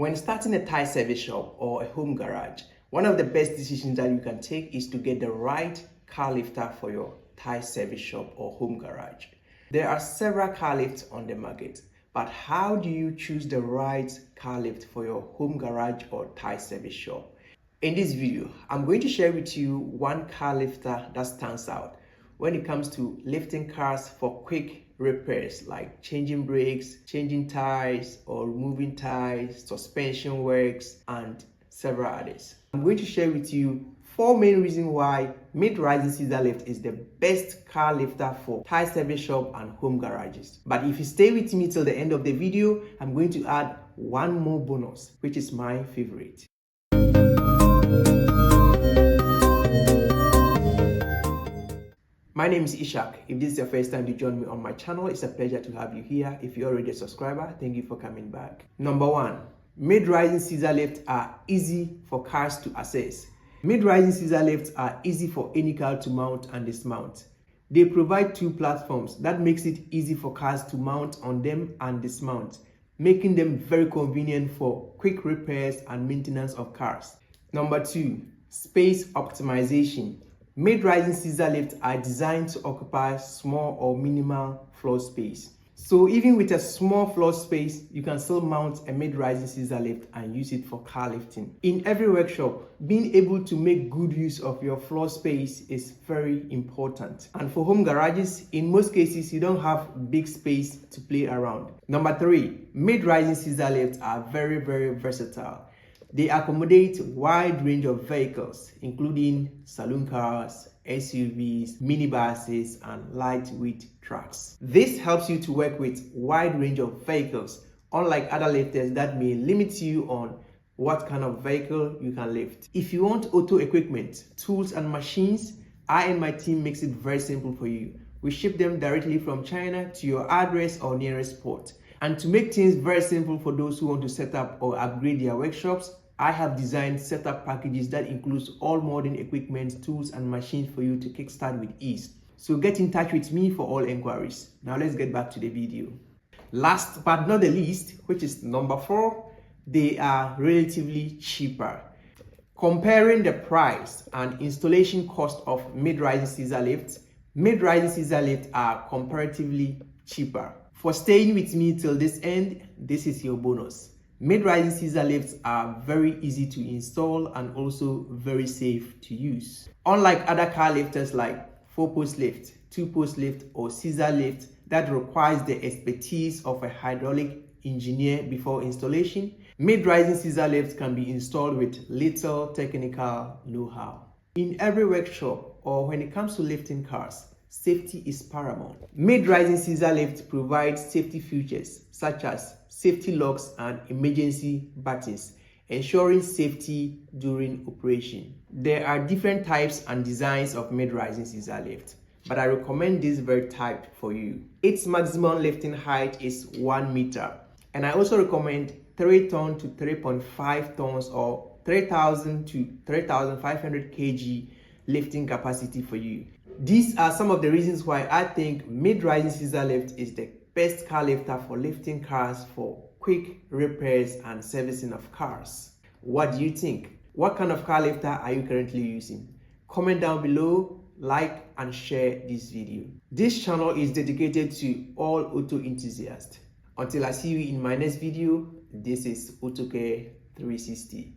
When starting a Tyre service shop or a home garage, one of the best decisions that you can take is to get the right car lifter for your Tyre service shop or home garage. There are several car lifts on the market, but how do you choose the right car lift for your home garage or Tyre service shop? In this video, I'm going to share with you one car lifter that stands out when it comes to lifting cars for quick repairs like changing brakes, changing tires or removing tires, suspension works, and several others. I'm going to share with you 4 main reasons why mid-rising scissor lift is the best car lifter for Tyre service shop and home garages. But if you stay with me till the end of the video, I'm going to add one more bonus, which is my favorite. My name is Ishak. If this is your first time to join me on my channel, it's a pleasure to have you here. If you're already a subscriber, thank you for coming back. Number 1, mid-rising scissor lifts are easy for cars to access. Mid-rising scissor lifts are easy for any car to mount and dismount. They provide 2 platforms that makes it easy for cars to mount on them and dismount, making them very convenient for quick repairs and maintenance of cars. Number 2, space optimization. Mid-rising scissor lifts are designed to occupy small or minimal floor space. So even with a small floor space, you can still mount a mid-rising scissor lift and use it for car lifting. In every workshop, being able to make good use of your floor space is very important. And for home garages, in most cases, you don't have big space to play around. Number 3, mid-rising scissor lifts are very versatile. They accommodate a wide range of vehicles, including saloon cars, SUVs, minibuses, and lightweight trucks. This helps you to work with a wide range of vehicles, unlike other lifters that may limit you on what kind of vehicle you can lift. If you want auto equipment, tools, and machines, I and my team makes it very simple for you. We ship them directly from China to your address or nearest port. And to make things very simple for those who want to set up or upgrade their workshops, I have designed setup packages that includes all modern equipment, tools, and machines for you to kickstart with ease. So get in touch with me for all inquiries. Now let's get back to the video. Last but not the least, which is number 4, they are relatively cheaper. Comparing the price and installation cost of mid-rising scissor lifts are comparatively cheaper. For staying with me till this end, this is your bonus. Mid-rising scissor lifts are very easy to install and also very safe to use. Unlike other car lifters like 4-post lift, 2-post lift, or scissor lift that requires the expertise of a hydraulic engineer before installation, mid-rising scissor lifts can be installed with little technical know-how. In every workshop or when it comes to lifting cars, safety is paramount. Mid-rising scissor lift provides safety features such as safety locks and emergency buttons, ensuring safety during operation. There are different types and designs of mid-rising scissor lift, but I recommend this very type for you. Its maximum lifting height is 1 meter, and I also recommend 3 tons to 3.5 tons or 3,000 to 3,500 kg lifting capacity for you. These are some of the reasons why I think mid-rising scissor lift is the best car lifter for lifting cars for quick repairs and servicing of cars. What do you think? What kind of car lifter are you currently using? Comment down below, like and share this video. This channel is dedicated to all auto enthusiasts. Until I see you in my next video, this is Autocare 360.